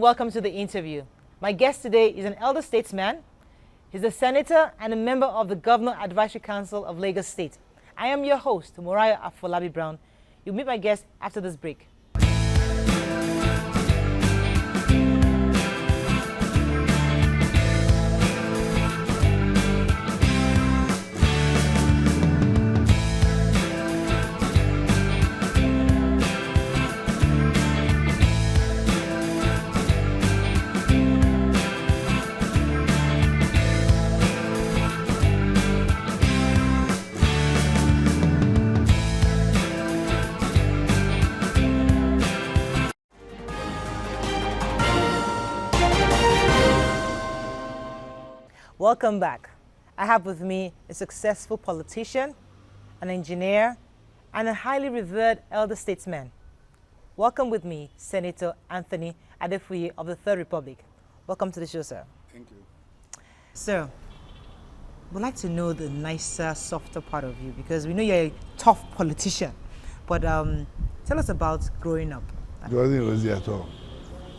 welcome to the interview. My guest today is an elder statesman. He's a senator and a member of the Governor Advisory Council of Lagos State. I am your host, Moriah Afolabi Brown. You'll meet my guest after this break. Welcome back. I have with me a successful politician, an engineer, and a highly revered elder statesman. Welcome with me, Senator Anthony Adefuye of the Third Republic. Welcome to the show, sir. Thank you. Sir, we'd like to know the nicer, softer part of you because we know you're a tough politician. But tell us about growing up. It wasn't easy at all.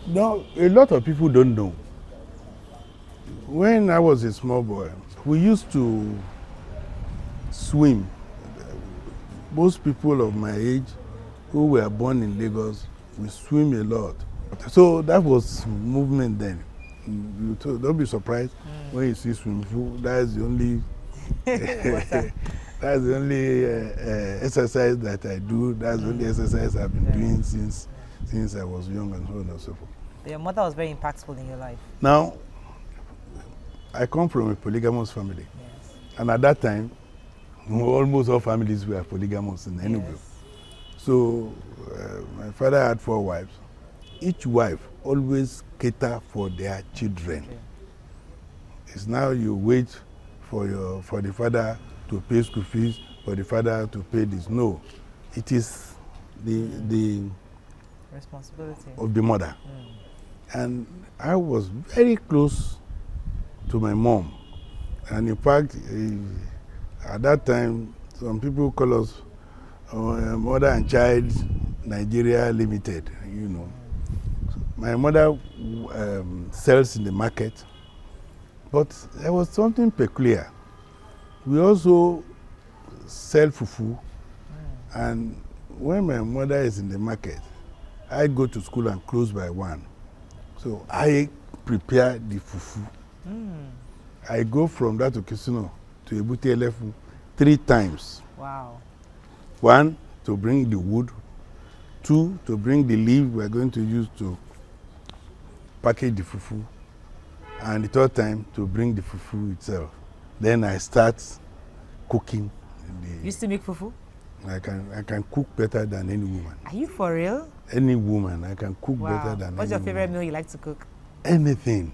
No, a lot of people don't know. When I was a small boy, we used to swim. Most people of my age who were born in Lagos, we swim a lot. So that was movement then. Don't be surprised when you see swimming pool. That's the only that's the only exercise that I do. That's the only exercise I've been doing since I was young and so on and so forth. Your mother was very impactful in your life. Now, I come from a polygamous family. Yes. And at that time, almost all families were polygamous in Enugu. Yes. So my father had 4 wives. Each wife always cater for their children. Okay. It's now you wait for the father to pay school fees, for the father to pay this. No, it is the responsibility of the mother. And I was very close to my mom. And in fact, at that time, some people call us Mother and Child Nigeria Limited, you know. So my mother sells in the market, but there was something peculiar. We also sell fufu, and when my mother is in the market, I go to school and close by 1. So I prepare the fufu. I go from that to Kisino to Ebute Elefu 3 times. Wow. 1, to bring the wood. 2, to bring the leaf we are going to use to package the fufu. And the 3rd time, to bring the fufu itself. Then I start cooking. You used to make fufu? I can cook better than any woman. Are you for real? Any woman, I can cook better than What's any your favorite woman. meal you like to cook? Anything.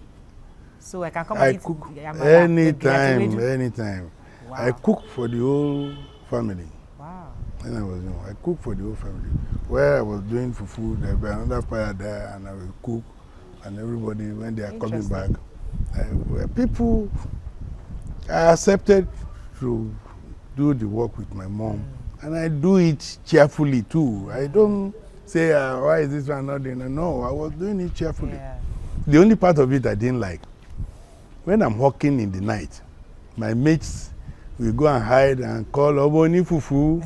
So I can come I and eat cook Yamala, anytime, anytime. Wow. I cook for the whole family. Wow. When I was young, I cooked for the whole family. Where I was doing fufu, there was another fire there, and I will cook. And everybody, when they are coming back, people are accepted to do the work with my mom. And I do it cheerfully too. I don't say, why is this one not doing it? No, I was doing it cheerfully. Yeah. The only part of it I didn't like, when I'm walking in the night, my mates will go and hide and call Omo Onifufu.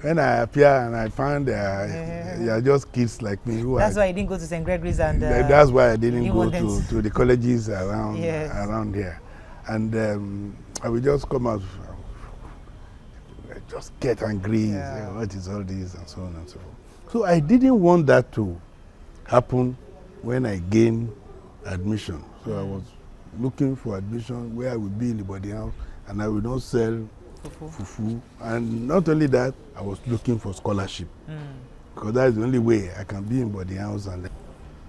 When I appear and I find they are just kids like me. That's why you didn't go to St. Gregory's and... that's why I didn't go to the colleges around, yes. around here. And I will just come out, just get angry, say, what is all this, and so on and so forth. So I didn't want that to happen when I gained admission. So I was looking for admission where I would be in the body house and I would not sell fufu. And not only that, I was looking for scholarship. Because that's the only way I can be in body house.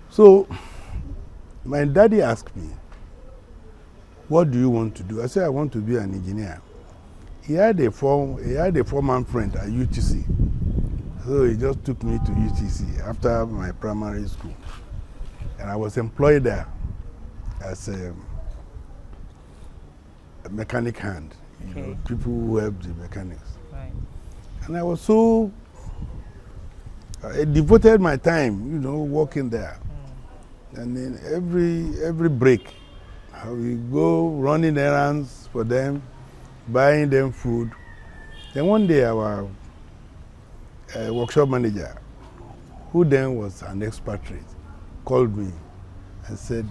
So my daddy asked me, what do you want to do? I said, I want to be an engineer. He had a 4-man friend at UTC. So he just took me to UTC after my primary school. And I was employed there as a mechanic hand, you know, people who help the mechanics. Right. And I was so, I devoted my time, you know, working there. And then every break, I will go running errands for them, buying them food. Then one day our workshop manager, who then was an expatriate, called me and said,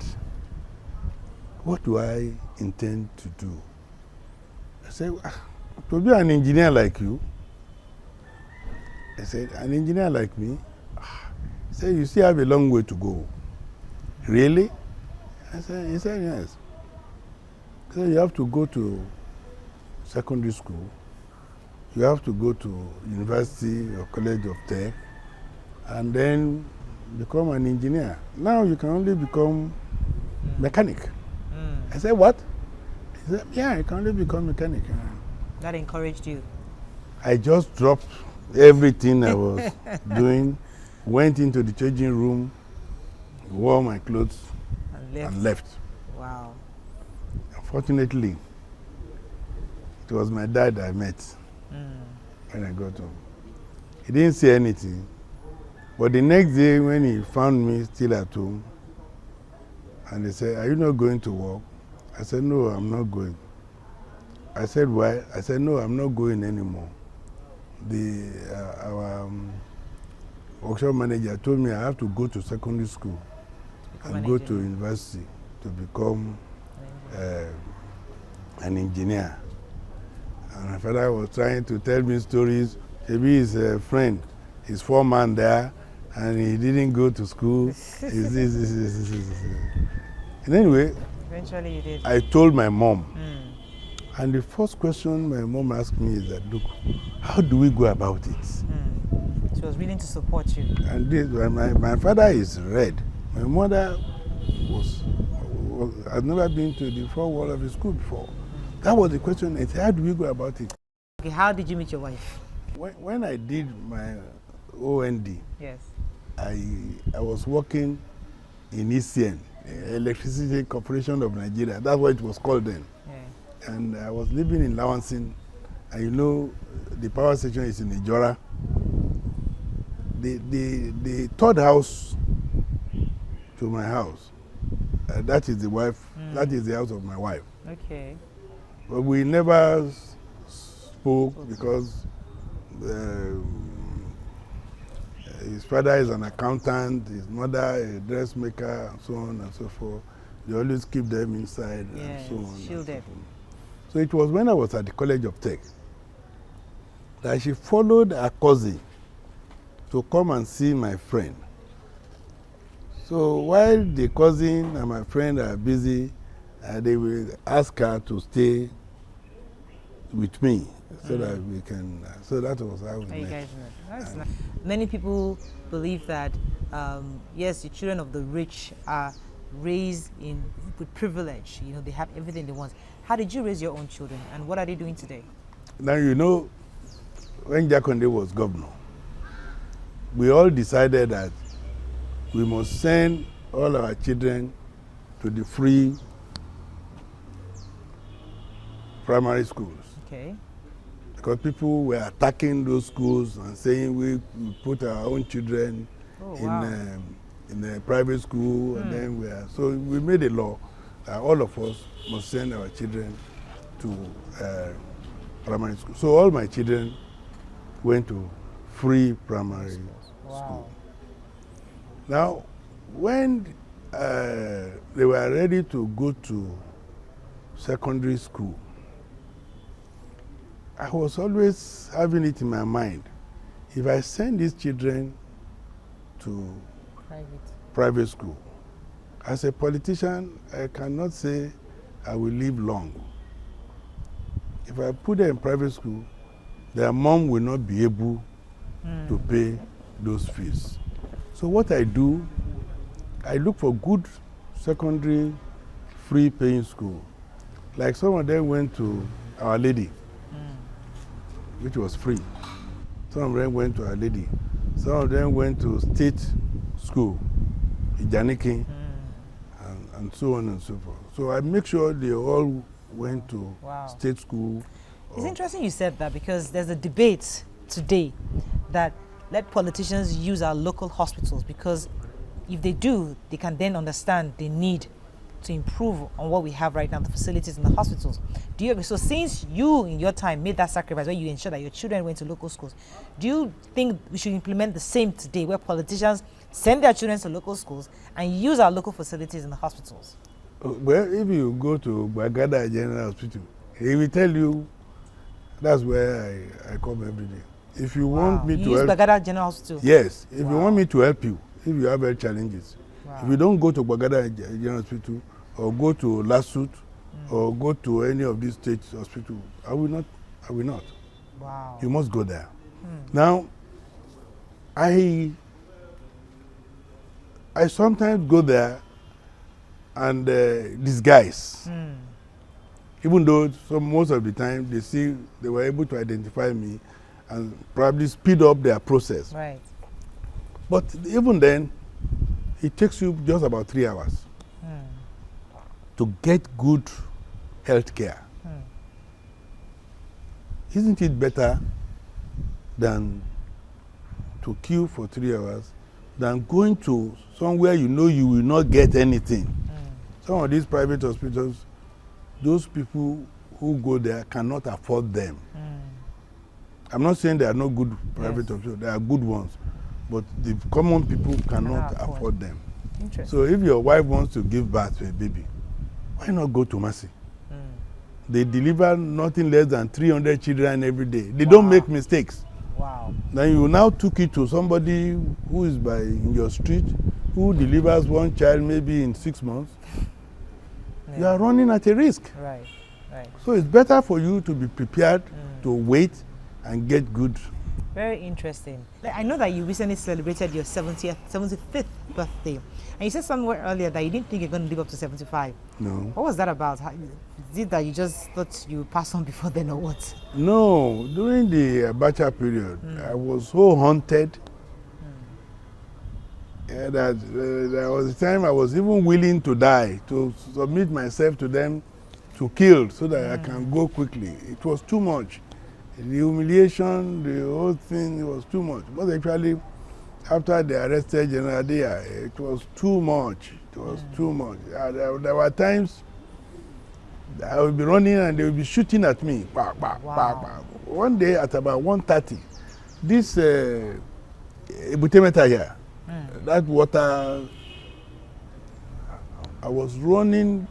what do I intend to do? I said, to be an engineer like you. I said, an engineer like me? He said, you still have a long way to go. Really? He said, yes. He said, you have to go to secondary school. You have to go to university or college of tech and then become an engineer. Now you can only become mechanic. I said, what? He said, yeah, you can only become mechanic. That encouraged you? I just dropped everything I was doing, went into the changing room, wore my clothes, and left. Wow. Unfortunately, it was my dad I met when I got home. He didn't say anything, but the next day when he found me still at home, and he said, are you not going to work? I said, no, I'm not going. I said, why? I said, no, I'm not going anymore. Our workshop manager told me I have to go to secondary school and go to university to become an engineer. And my father was trying to tell me stories. Maybe his friend, his foreman there, and he didn't go to school. And anyway, eventually you did. I told my mom. And the first question my mom asked me is that, look, how do we go about it? She was willing to support you. And this, my father is red. My mother had never been to the four wall of the school before. That was the question. I said, how do we go about it? Okay, how did you meet your wife? When I did my OND, yes, I was working in ECN, Electricity Corporation of Nigeria. That's what it was called then. Yeah. And I was living in Lawansin. And you know, the power station is in Ijora. The third house to my house, that is the wife, that is the house of my wife. Okay. But we never spoke because his father is an accountant, his mother a dressmaker, and so on and so forth. They always keep them inside and so on. Shielded. So it was when I was at the College of Tech that she followed her cousin to come and see my friend. So while the cousin and my friend are busy, they will ask her to stay with me so that we can. So that was how we met. You guys met. That's nice. Many people believe that yes, the children of the rich are raised with privilege. You know, they have everything they want. How did you raise your own children, and what are they doing today? Now you know, when Jakonde was governor, we all decided that we must send all our children to the free primary schools. Okay. Because people were attacking those schools and saying we put our own children in a private school, and then so we made a law that all of us must send our children to primary school. So all my children went to free primary school. Now, when they were ready to go to secondary school, I was always having it in my mind, if I send these children to private school, as a politician, I cannot say I will live long. If I put them in private school, their mom will not be able to pay those fees. So what I do, I look for good secondary free paying school. Like some of them went to Our Lady, which was free. Some of them went to Our Lady. Some of them went to state school, Ijaniki, and so on and so forth. So I make sure they all went to state school. It's interesting you said that, because there's a debate today that let politicians use our local hospitals, because if they do, they can then understand the need to improve on what we have right now, the facilities in the hospitals. Do you agree? So since you, in your time, made that sacrifice where you ensured that your children went to local schools, do you think we should implement the same today, where politicians send their children to local schools and use our local facilities in the hospitals? Well, if you go to Bagada General Hospital, he will tell you that's where I come every day. If you want me to use help, Bagada General Hospital? Yes. If you want me to help you, if you have health challenges, Wow. if you don't go to Bagada General Hospital or go to Lasut or go to any of these state hospitals, I will not. Wow. You must go there. Now, I sometimes go there and disguise. Even though most of the time they were able to identify me and probably speed up their process. Right. But even then, it takes you just about 3 hours to get good health care. Isn't it better than to queue for 3 hours than going to somewhere you know you will not get anything? Some of these private hospitals, those people who go there cannot afford them. I'm not saying there are no good private hospitals, there are good ones, but the common people cannot afford them. So if your wife wants to give birth to a baby, why not go to Mercy? They deliver nothing less than 300 children every day. They don't make mistakes. Wow. Then you now took it to somebody who is in your street, who delivers one child maybe in 6 months. You are running at a risk. Right, right. So it's better for you to be prepared to wait and get good. Very interesting. I know that you recently celebrated your 75th birthday. And you said somewhere earlier that you didn't think you're going to live up to 75. No. What was that about? Is it that you just thought you would pass on before then or what? No, during the Abacha period, I was so haunted that there was a time I was even willing to die, to submit myself to them to kill so that I can go quickly. It was too much. The humiliation, the whole thing, it was too much. But actually, after they arrested General Adefuye, it was too much. It was too much. There were times I would be running and they would be shooting at me. Bah, bah, bah, bah. One day at about 1:30, this Ebutemeta here, that water, I was running,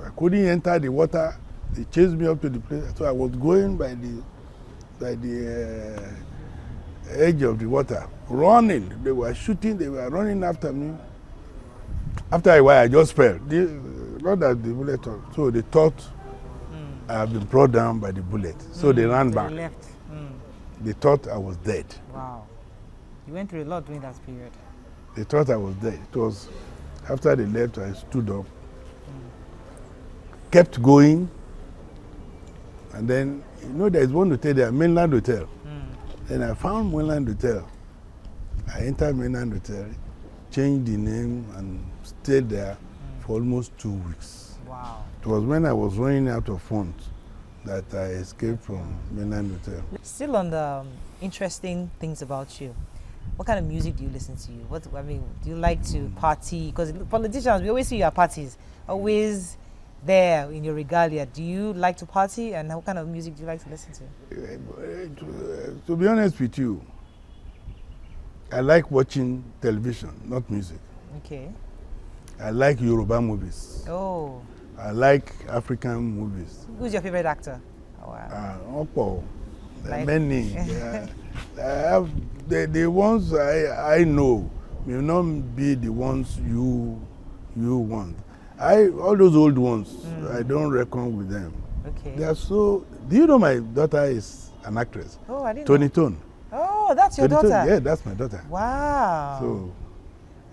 I couldn't enter the water. They chased me up to the place. So I was going by the edge of the water, running. They were shooting, they were running after me. After a while, I just fell. Not that the bullet, so they thought I had been brought down by the bullet. So they ran back. They left. They thought I was dead. Wow. You went through a lot during that period. They thought I was dead. It was after they left, I stood up, kept going, and then, you know, there is one hotel there, Mainland Hotel. Then I found Mainland Hotel. I entered Mainland Hotel, changed the name, and stayed there for almost 2 weeks. Wow. It was when I was running out of funds that I escaped from Mainland Hotel. Still on the interesting things about you. What kind of music do you listen to? Do you like to party? Because politicians, we always see you at parties, always there in your regalia. Do you like to party, and what kind of music do you like to listen to? To be honest with you, I like watching television, not music. Okay. I like Yoruba movies. Oh. I like African movies. Who's your favorite actor? Oh, wow. Opo. Many. The ones I know may not be the ones you want. All those old ones, I don't reckon with them. Okay. They are so. Do you know my daughter is an actress? Oh, I didn't Tony know. Tone. Oh, that's your daughter? Yeah, that's my daughter. Wow. So,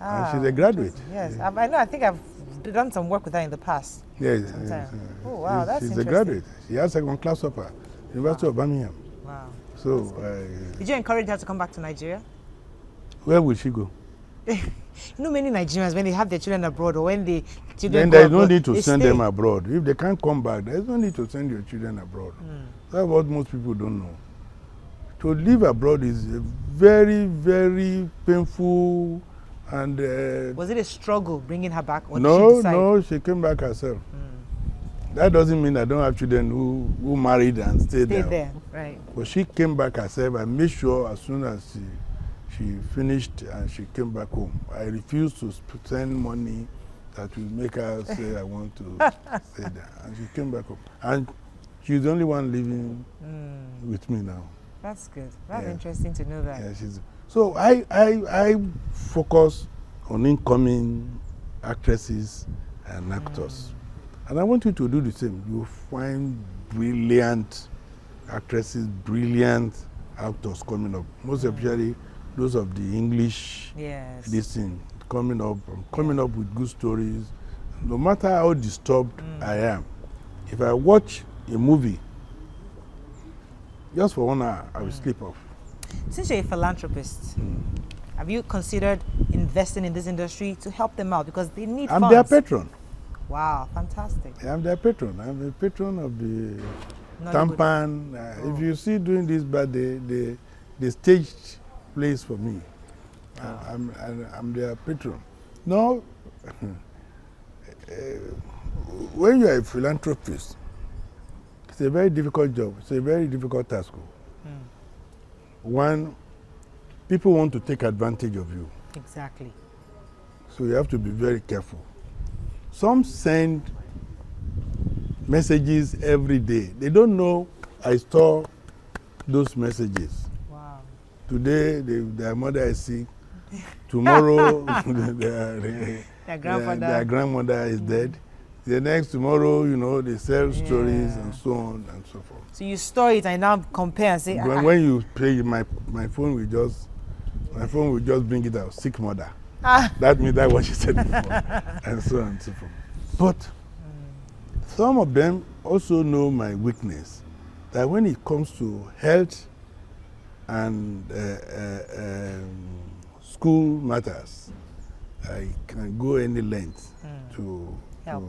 and she's a graduate. Yes, I know. I think I've done some work with her in the past. Yes. Oh, wow, that's she's interesting. a graduate. She has second-class upper, University of Birmingham. Wow. So, did you encourage her to come back to Nigeria? Where will she go? You know, many Nigerians, when they have their children abroad or when the children then go there's no abroad, need to they send stay. them abroad. If they can't come back, there's no need to send your children abroad. That's what most people don't know. To live abroad is a very, very painful And was it a struggle bringing her back, or did no, she decide? no, she came back herself. That doesn't mean I don't have children who married and stayed there. Stayed there, right? But she came back herself and made sure as soon as she finished and she came back home. I refused to spend money that will make her say I want to stay there. And she came back home. And she's the only one living with me now. That's good. That's interesting to know that. Yeah, so I focus on incoming actresses and actors. And I want you to do the same. You find brilliant actresses, brilliant actors coming up. Most especially those of the English listening coming up. I'm coming up with good stories. No matter how disturbed I am, if I watch a movie, just for 1 hour, I will sleep off. Since you're a philanthropist, have you considered investing in this industry to help them out, because they need funds? I'm their patron. Wow, fantastic. I'm their patron. I'm a patron of the Nollywood. Tampan. If you see during this birthday, they staged plays for me. I'm their patron. No, when you are a philanthropist, it's a very difficult job. It's a very difficult task. One, people want to take advantage of you. Exactly. So you have to be very careful. Some send messages every day. They don't know I store those messages. Wow. Today, their mother is sick. Tomorrow, their grandmother is dead. The next tomorrow, you know, they sell stories and so on and so forth. So you store it and now compare and say, when you play, my phone will just bring it out, sick mother. That means that's what she said before, and so on and so forth. But some of them also know my weakness, that when it comes to health and school matters, I can go any length to help.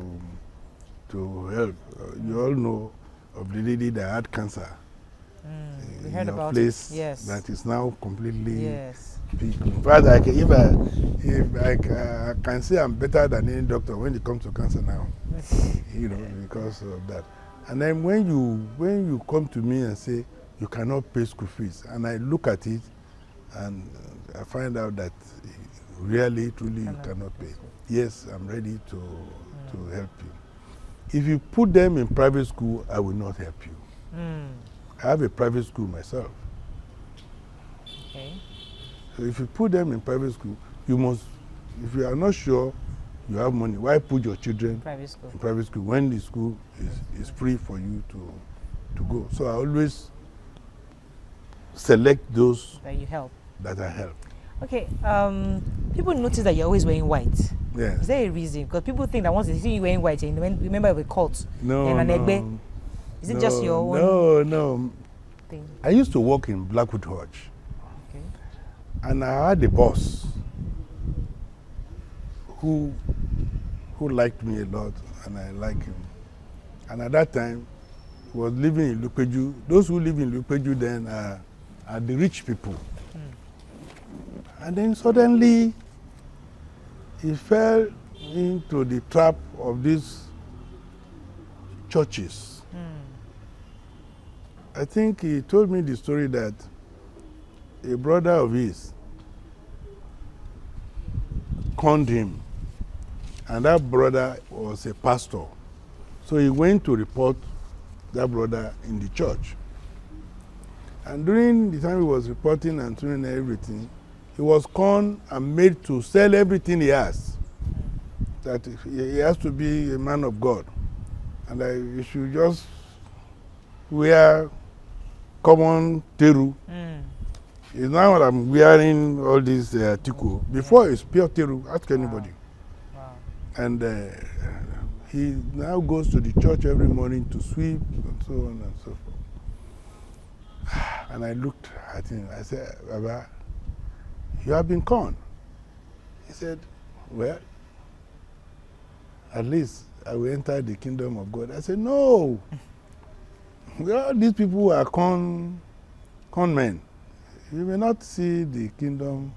You all know of the lady that had cancer. We heard about place it. Yes. That is now completely. Yes. In fact, if I can say I'm better than any doctor when it comes to cancer now, you know, because of that. And then when you come to me and say you cannot pay school fees, and I look at it, and I find out that really, truly, you cannot pay. Yes, I'm ready to help you. If you put them in private school, I will not help you. I have a private school myself. Okay. So if you put them in private school, you must, if you are not sure you have money, why put your children in private school when the school is free for you to go? So I always select those that you help. That I help. Okay, people notice that you're always wearing white. Yes. Is there a reason? Because people think that once they see you wearing white, you remember of a cult. No, Is it just your own? No. Thing? I used to work in Blackwood Hodge. Okay. And I had a boss who liked me a lot, and I like him. And at that time, he was living in Lupeju. Those who live in Lupeju then are the rich people. And then suddenly, he fell into the trap of these churches. I think he told me the story that a brother of his conned him, and that brother was a pastor. So he went to report that brother in the church. And during the time he was reporting and doing everything, he was conned and made to sell everything he has. That he has to be a man of God. And he should just wear common teru. It's now that I'm wearing all these tiku. Before it's pure teru, ask anybody. Wow. And he now goes to the church every morning to sweep and so on and so forth. And I looked at him, I said, Baba, you have been conned. He said, well, at least I will enter the kingdom of God. I said, no. Well, these people are con men. You may not see the kingdom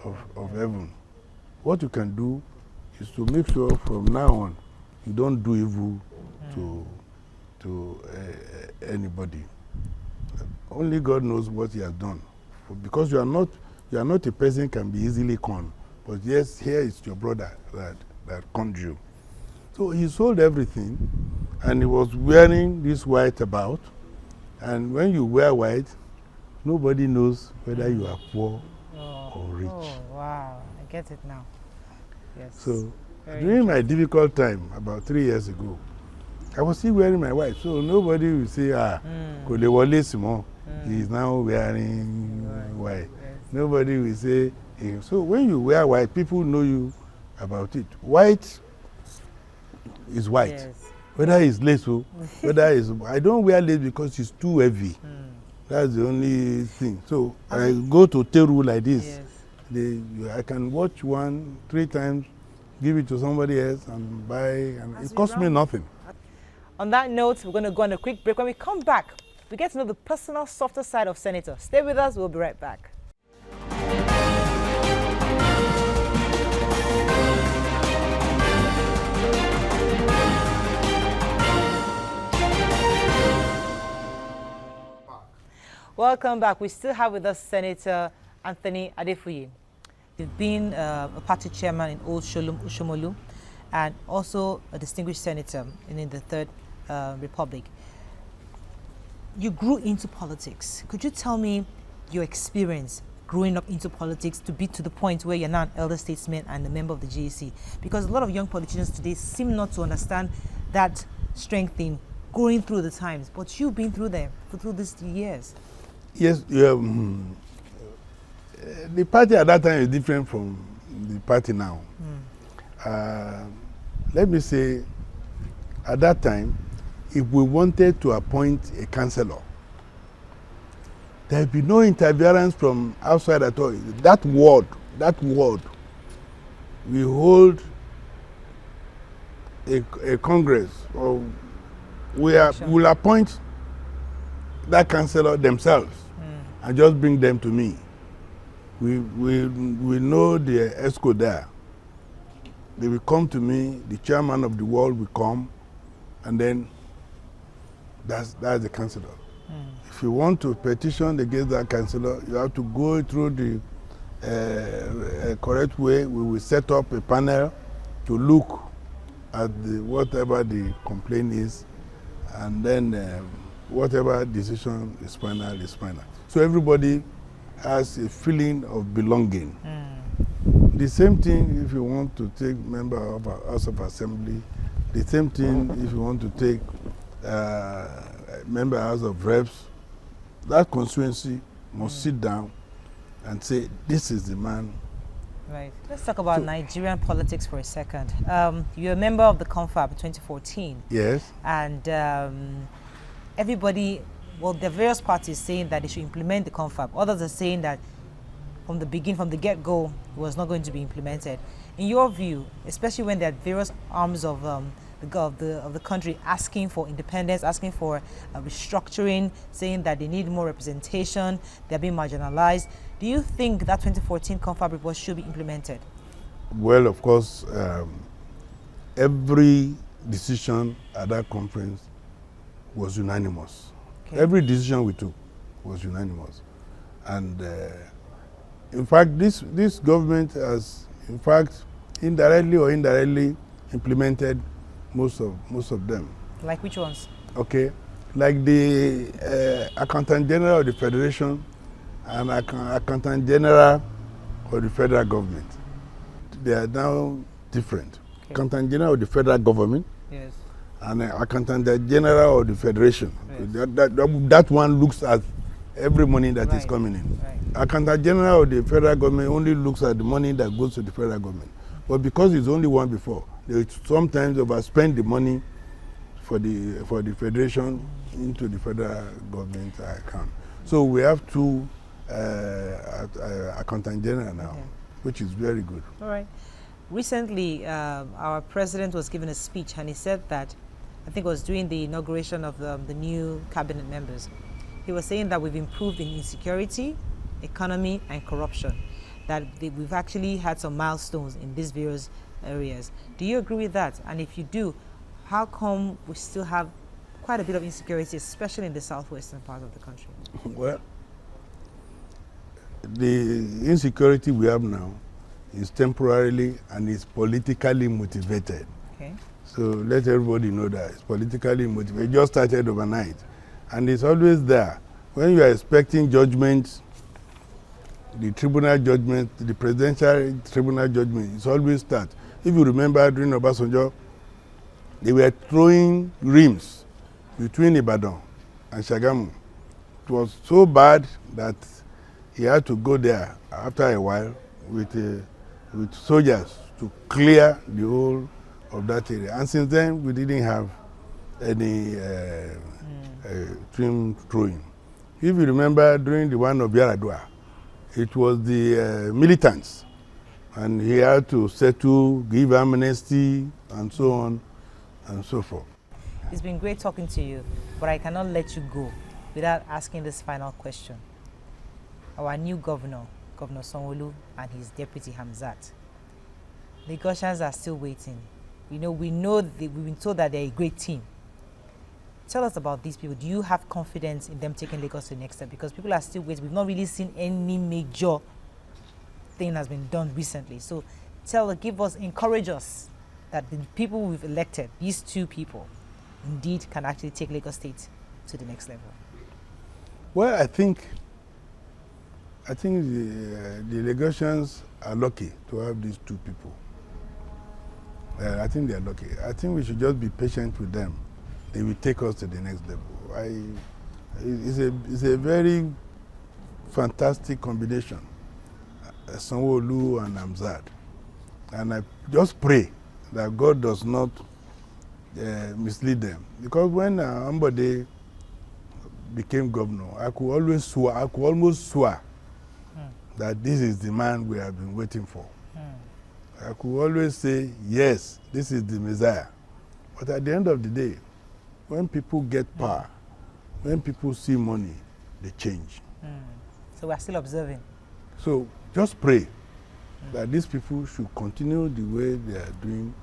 of heaven. what you can do is to make sure from now on you don't do evil to anybody. Only God knows what he has done. Because you are not a person who can be easily conned. But yes, here is your brother that conned you. So he sold everything, and he was wearing this white about. And when you wear white, nobody knows whether you are poor or rich. Oh, wow. I get it now. Yes. So during my difficult time, about 3 years ago, I was still wearing my white. So nobody will say, Kolewole Simon, he is now wearing white. Yes. Nobody will say, so when you wear white, people know you about it. White is white. Yes. Whether it's lace, whether it's, I don't wear lace because it's too heavy. That's the only thing. So I go to Teru like this. Yes. I can watch 3 times, give it to somebody else and buy, and it costs me nothing. On that note, we're going to go on a quick break. When we come back, we get to know the personal, softer side of Senator. Stay with us. We'll be right back. Welcome back. We still have with us Senator Anthony Adefuye. You've been a party chairman in Old Shomolu and also a distinguished senator in the Third Republic. You grew into politics. Could you tell me your experience growing up into politics to be to the point where you're now an elder statesman and a member of the GAC? Because a lot of young politicians today seem not to understand that strength in going through the times, but you've been through them through these years. Yes, the party at that time is different from the party now. Let me say, at that time, if we wanted to appoint a councillor, there would be no interference from outside at all. That ward, we hold a congress, or we will appoint that councillor themselves and just bring them to me. We know the ESCO there. They will come to me, the chairman of the ward will come, and then that's the councillor. If you want to petition against that councillor, you have to go through the correct way. We will set up a panel to look at whatever the complaint is, and then whatever decision is final is final. So everybody has a feeling of belonging. The same thing if you want to take member of our House of Assembly, the same thing if you want to take member House of Reps. That constituency must sit down and say, this is the man. Right. Let's talk about Nigerian politics for a second. You're a member of the Confab 2014. Yes. And everybody, well, the various parties saying that they should implement the Confab. Others are saying that from the beginning, from the get-go, it was not going to be implemented. In your view, especially when there are various arms of the country asking for independence, asking for restructuring, saying that they need more representation, they're being marginalized, do you think that 2014 Confab report should be implemented? Well, of course, every decision at that conference was unanimous. Okay. Every decision we took was unanimous. And in fact, this government has, in fact, indirectly or indirectly implemented most of them. Like which ones? Okay, like the Accountant General of the Federation and Accountant General of the federal government. They are now different. Okay. Accountant General of the federal government, yes, and Accountant General of the Federation. Yes. That one looks at every money that is coming in. Right. Accountant General of the federal government only looks at the money that goes to the federal government. But because it's only one before, they sometimes overspend the money for the federation into the federal government account. So we have two Accountant General now, okay, which is very good. All right. Recently, our president was given a speech, and he said that, I think it was during the inauguration of the new cabinet members, he was saying that we've improved in insecurity, economy, and corruption. that we've actually had some milestones in these various areas. Do you agree with that? And if you do, how come we still have quite a bit of insecurity, especially in the southwestern part of the country? Well, the insecurity we have now is temporarily and is politically motivated. Okay. So let everybody know that it's politically motivated. It just started overnight. And it's always there. When you are expecting judgment, the tribunal judgment, the presidential tribunal judgment, it's always that. If you remember during Obasanjo, they were throwing rims between Ibadan and Shagamu. It was so bad that he had to go there after a while with soldiers to clear the whole of that area. And since then, we didn't have any trim throwing. If you remember, during the one of Yaradua, it was the militants, and he had to settle, give amnesty, and so on and so forth. It's been great talking to you, but I cannot let you go without asking this final question. Our new governor, Governor Sanwo-Olu, and his deputy Hamzat, Lagosians are still waiting. We know we've been told that they're a great team. Tell us about these people. Do you have confidence in them taking Lagos to the next step? Because people are still waiting. We've not really seen any major thing has been done recently. So encourage us that the people we've elected, these two people, indeed can actually take Lagos State to the next level. Well, I think the Lagosians are lucky to have these two people. I think they are lucky. I think we should just be patient with them. They will take us to the next level. It's a very fantastic combination, Sanwo-Olu and Hamzat. And I just pray that God does not mislead them. Because when Ambode became governor, I could almost swear that this is the man we have been waiting for. I could always say, yes, this is the Messiah. But at the end of the day, when people get power, when people see money, they change. So we're still observing. So just pray that these people should continue the way they are doing,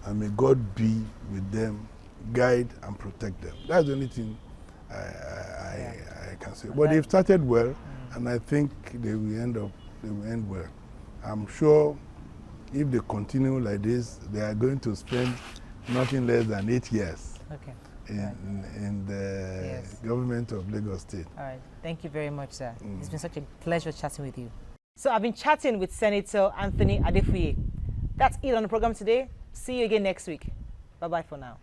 and may God be with them, guide and protect them. That's the only thing I can say. But they've started well, and I think they will end well. I'm sure if they continue like this, they are going to spend nothing less than 8 years in the government of Lagos State. All right. Thank you very much, sir. It's been such a pleasure chatting with you. So I've been chatting with Senator Anthony Adefuye. That's it on the program today. See you again next week. Bye-bye for now.